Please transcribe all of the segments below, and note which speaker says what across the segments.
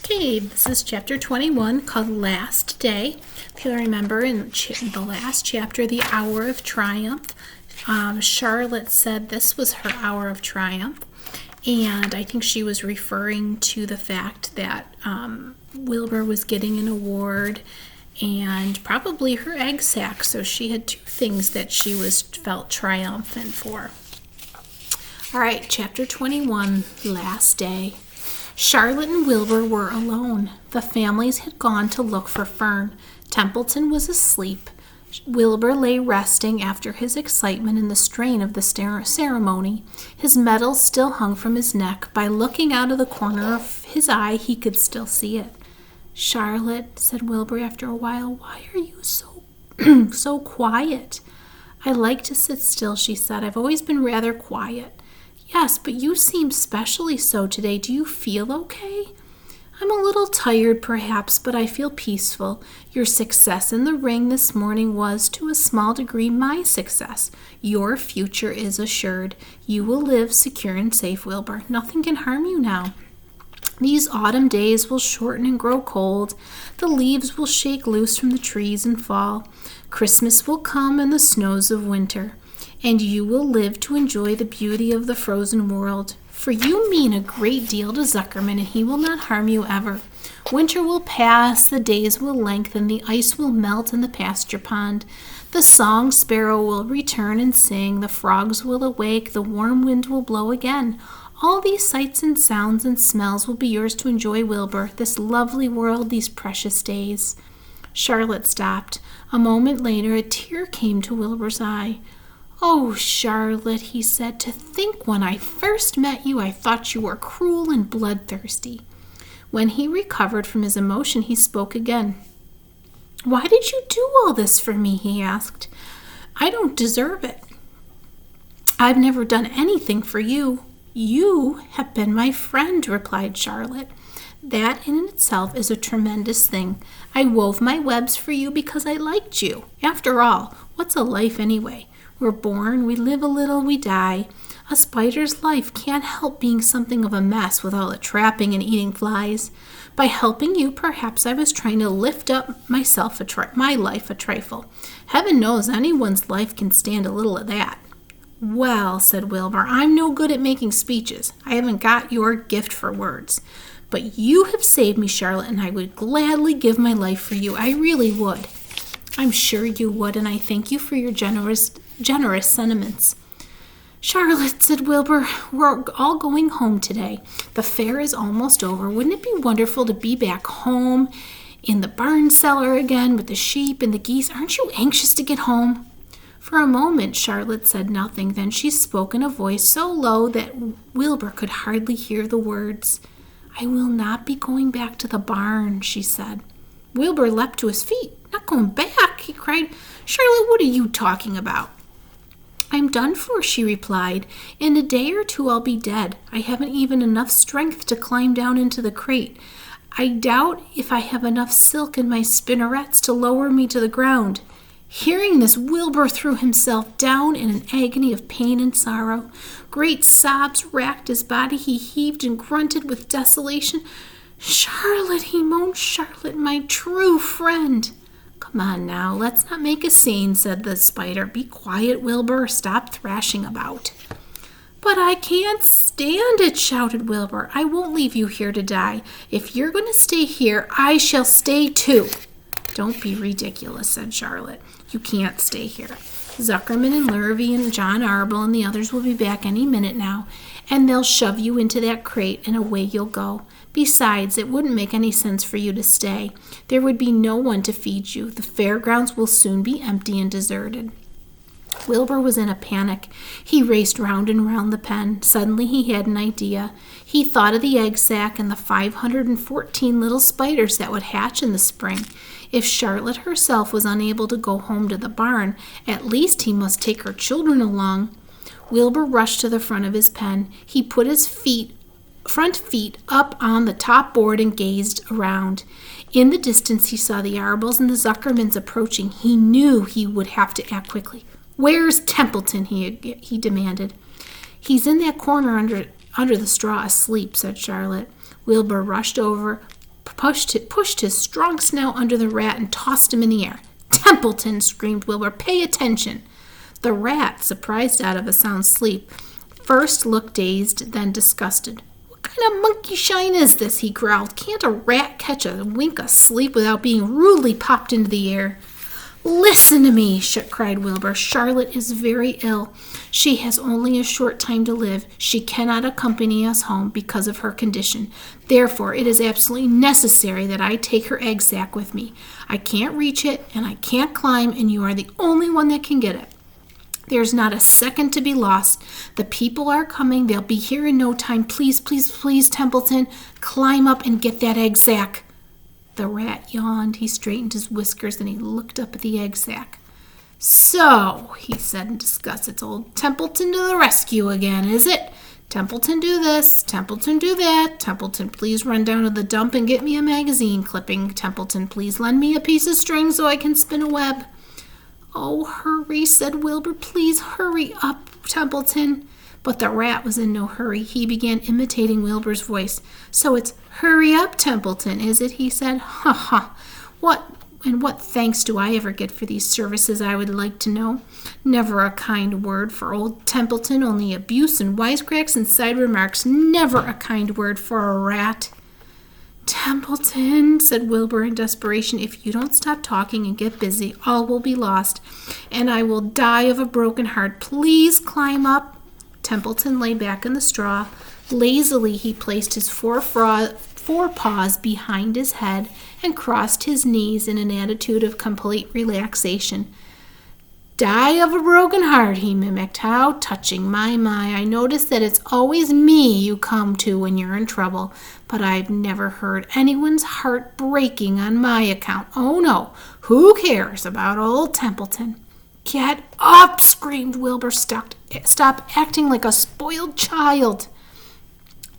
Speaker 1: Okay, this is chapter 21 called Last Day. If you remember in the last chapter, the Hour of Triumph, Charlotte said this was her hour of triumph. And I think she was referring to the fact that Wilbur was getting an award and probably her egg sack. So she had two things that she felt triumphant for. All right, chapter 21, Last Day. Charlotte and Wilbur were alone. The families had gone to look for Fern. Templeton was asleep. Wilbur lay resting after his excitement and the strain of the ceremony. His medal still hung from his neck. By looking out of the corner of his eye, he could still see it. "Charlotte," said Wilbur after a while, "why are you so quiet?" "I like to sit still," she said. "I've always been rather quiet." "Yes, but you seem specially so today. Do you feel okay?" "I'm a little tired, perhaps, but I feel peaceful. Your success in the ring this morning was, to a small degree, my success. Your future is assured. You will live secure and safe, Wilbur. Nothing can harm you now. These autumn days will shorten and grow cold. The leaves will shake loose from the trees and fall. Christmas will come and the snows of winter. And you will live to enjoy the beauty of the frozen world. For you mean a great deal to Zuckerman, and he will not harm you ever. Winter will pass, the days will lengthen, the ice will melt in the pasture pond. The song sparrow will return and sing, the frogs will awake, the warm wind will blow again. All these sights and sounds and smells will be yours to enjoy, Wilbur, this lovely world, these precious days." Charlotte stopped. A moment later, a tear came to Wilbur's eye. "Oh, Charlotte," he said, "to think when I first met you I thought you were cruel and bloodthirsty." When he recovered from his emotion, he spoke again. "Why did you do all this for me?" he asked. "I don't deserve it. I've never done anything for you." "You have been my friend," replied Charlotte. "That in itself is a tremendous thing. I wove my webs for you because I liked you. After all, what's a life anyway? We're born, we live a little, we die. A spider's life can't help being something of a mess with all the trapping and eating flies. By helping you, perhaps I was trying to lift up my life a trifle. Heaven knows anyone's life can stand a little of that." "Well," said Wilbur, "I'm no good at making speeches. I haven't got your gift for words. But you have saved me, Charlotte, and I would gladly give my life for you. I really would." "I'm sure you would, and I thank you for your generous sentiments." "Charlotte," said Wilbur, "we're all going home today. The fair is almost over. Wouldn't it be wonderful to be back home in the barn cellar again with the sheep and the geese? Aren't you anxious to get home?" For a moment Charlotte said nothing. Then she spoke in a voice so low that Wilbur could hardly hear the words. "I will not be going back to the barn," she said. Wilbur leapt to his feet. "Not going back?" he cried. "Charlotte, what are you talking about?" "I'm done for," she replied. "In a day or two I'll be dead. I haven't even enough strength to climb down into the crate. I doubt if I have enough silk in my spinnerets to lower me to the ground." Hearing this, Wilbur threw himself down in an agony of pain and sorrow. Great sobs racked his body. He heaved and grunted with desolation. "Charlotte," he moaned, "Charlotte, my true friend." "Come on now, let's not make a scene," said the spider. "Be quiet, Wilbur. Stop thrashing about." "But I can't stand it," shouted Wilbur. "I won't leave you here to die. If you're going to stay here, I shall stay too." "Don't be ridiculous," said Charlotte. "You can't stay here. Zuckerman and Lurvy and John Arbel and the others will be back any minute now, and they'll shove you into that crate and away you'll go. Besides, it wouldn't make any sense for you to stay. There would be no one to feed you. The fairgrounds will soon be empty and deserted." Wilbur was in a panic. He raced round and round the pen. Suddenly he had an idea. He thought of the egg sack and the 514 little spiders that would hatch in the spring. If Charlotte herself was unable to go home to the barn, at least he must take her children along. Wilbur rushed to the front of his pen. He put his front feet up on the top board and gazed around. In the distance he saw the Arbels and the Zuckermans approaching. He knew he would have to act quickly. "Where's Templeton?" he demanded. "He's in that corner under the straw asleep," said Charlotte. Wilbur rushed over, pushed his strong snout under the rat and tossed him in the air. "Templeton!" screamed Wilbur. "Pay attention!" The rat, surprised out of a sound sleep, first looked dazed, then disgusted. "What kind of monkey shine is this?" he growled. "Can't a rat catch a wink of sleep without being rudely popped into the air?" "Listen to me," cried Wilbur. "Charlotte is very ill. She has only a short time to live. She cannot accompany us home because of her condition. Therefore, it is absolutely necessary that I take her egg sack with me. I can't reach it, and I can't climb, and you are the only one that can get it. There's not a second to be lost. The people are coming. They'll be here in no time. Please, please, please, Templeton, climb up and get that egg sack." The rat yawned. He straightened his whiskers and he looked up at the egg sack. "So," he said in disgust, "it's old Templeton to the rescue again, is it? Templeton, do this. Templeton, do that. Templeton, please run down to the dump and get me a magazine clipping. Templeton, please lend me a piece of string so I can spin a web." "Oh, hurry," said Wilbur. "Please hurry up, Templeton." But the rat was in no hurry. He began imitating Wilbur's voice. "So it's 'hurry up, Templeton,' is it?" he said. "Ha ha! What thanks do I ever get for these services, I would like to know? Never a kind word for old Templeton, only abuse and wisecracks and side remarks. Never a kind word for a rat." "Templeton," said Wilbur in desperation, "if you don't stop talking and get busy, all will be lost, and I will die of a broken heart. Please climb up." Templeton lay back in the straw. Lazily he placed his four paws behind his head and crossed his knees in an attitude of complete relaxation. "Die of a broken heart," he mimicked. "How touching. My, I notice that it's always me you come to when you're in trouble, but I've never heard anyone's heart breaking on my account. Oh, no. Who cares about old Templeton?" "Get up!" screamed Wilbur. "Stop acting like a spoiled child."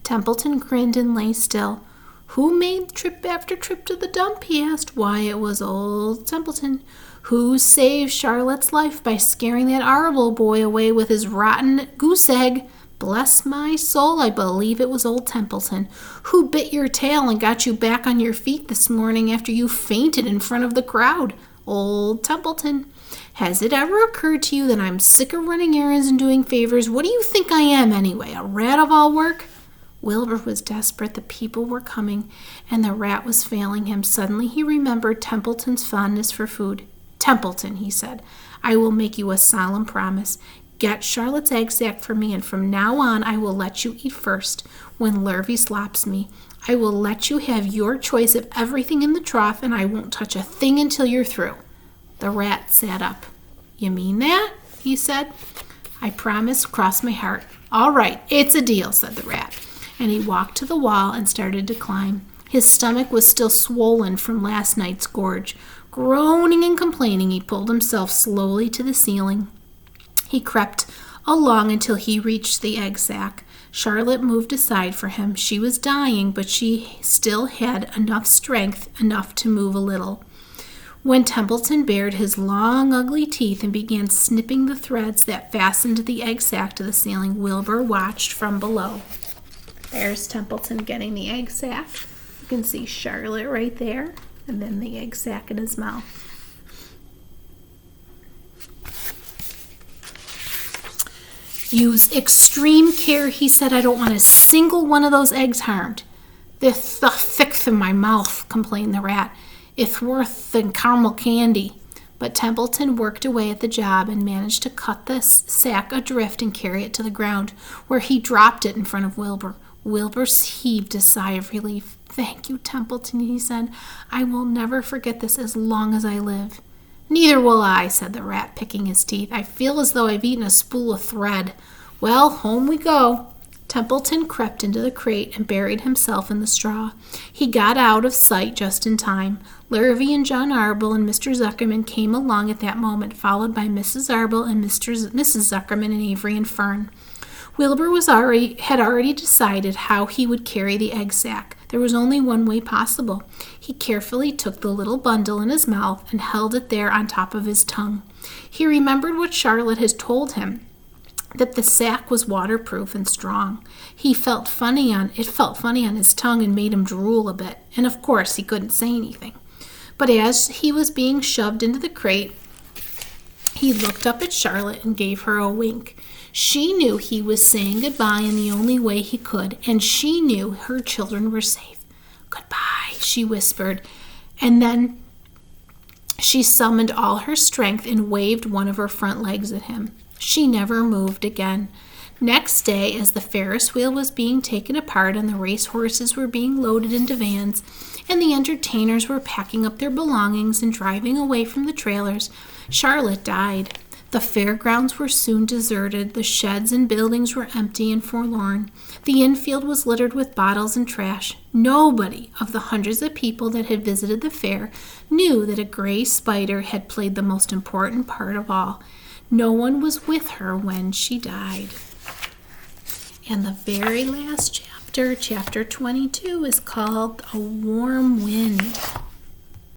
Speaker 1: Templeton grinned and lay still. "Who made trip after trip to the dump?" he asked. "Why, it was old Templeton. Who saved Charlotte's life by scaring that Arble boy away with his rotten goose egg? Bless my soul, I believe it was old Templeton. Who bit your tail and got you back on your feet this morning after you fainted in front of the crowd? Old Templeton. Has it ever occurred to you that I'm sick of running errands and doing favors? What do you think I am anyway, a rat of all work?" Wilbur was desperate. The people were coming, and the rat was failing him. Suddenly he remembered Templeton's fondness for food. "Templeton," he said, "I will make you a solemn promise. Get Charlotte's egg sack for me, and from now on I will let you eat first. When Lurvy slops me, I will let you have your choice of everything in the trough, and I won't touch a thing until you're through." The rat sat up. "You mean that?" he said. "I promise, cross my heart." "All right, it's a deal," said the rat, and he walked to the wall and started to climb. His stomach was still swollen from last night's gorge. Groaning and complaining, he pulled himself slowly to the ceiling. He crept along until he reached the egg sack. Charlotte moved aside for him. She was dying, but she still had enough strength to move a little. When Templeton bared his long, ugly teeth and began snipping the threads that fastened the egg sack to the ceiling, Wilbur watched from below. There's Templeton getting the egg sack. You can see Charlotte right there, and then the egg sack in his mouth. "Use extreme care," he said. "I don't want a single one of those eggs harmed." "They're thick in my mouth," complained the rat. "It's worse than caramel candy." But Templeton worked away at the job and managed to cut the sack adrift and carry it to the ground, where he dropped it in front of Wilbur. Wilbur heaved a sigh of relief. "Thank you, Templeton," he said. "I will never forget this as long as I live." "Neither will I," said the rat, picking his teeth. "I feel as though I've eaten a spool of thread. Well, home we go." Templeton crept into the crate and buried himself in the straw. He got out of sight just in time. Lurvy and John Arble and Mr. Zuckerman came along at that moment, followed by Mrs. Arble and Mrs. Zuckerman and Avery and Fern. Wilbur had already decided how he would carry the egg sack. There was only one way possible. He carefully took the little bundle in his mouth and held it there on top of his tongue. He remembered what Charlotte had told him, that the sack was waterproof and strong. It felt funny on his tongue and made him drool a bit, and of course he couldn't say anything. But as he was being shoved into the crate, he looked up at Charlotte and gave her a wink. She knew he was saying goodbye in the only way he could, and she knew her children were safe. "Goodbye," she whispered, and then she summoned all her strength and waved one of her front legs at him. She never moved again. Next day, as the Ferris wheel was being taken apart and the race horses were being loaded into vans, and the entertainers were packing up their belongings and driving away from the trailers, Charlotte died. The fairgrounds were soon deserted. The sheds and buildings were empty and forlorn. The infield was littered with bottles and trash. Nobody of the hundreds of people that had visited the fair knew that a gray spider had played the most important part of all. No one was with her when she died. And the very last chapter, chapter 22, is called A Warm Wind.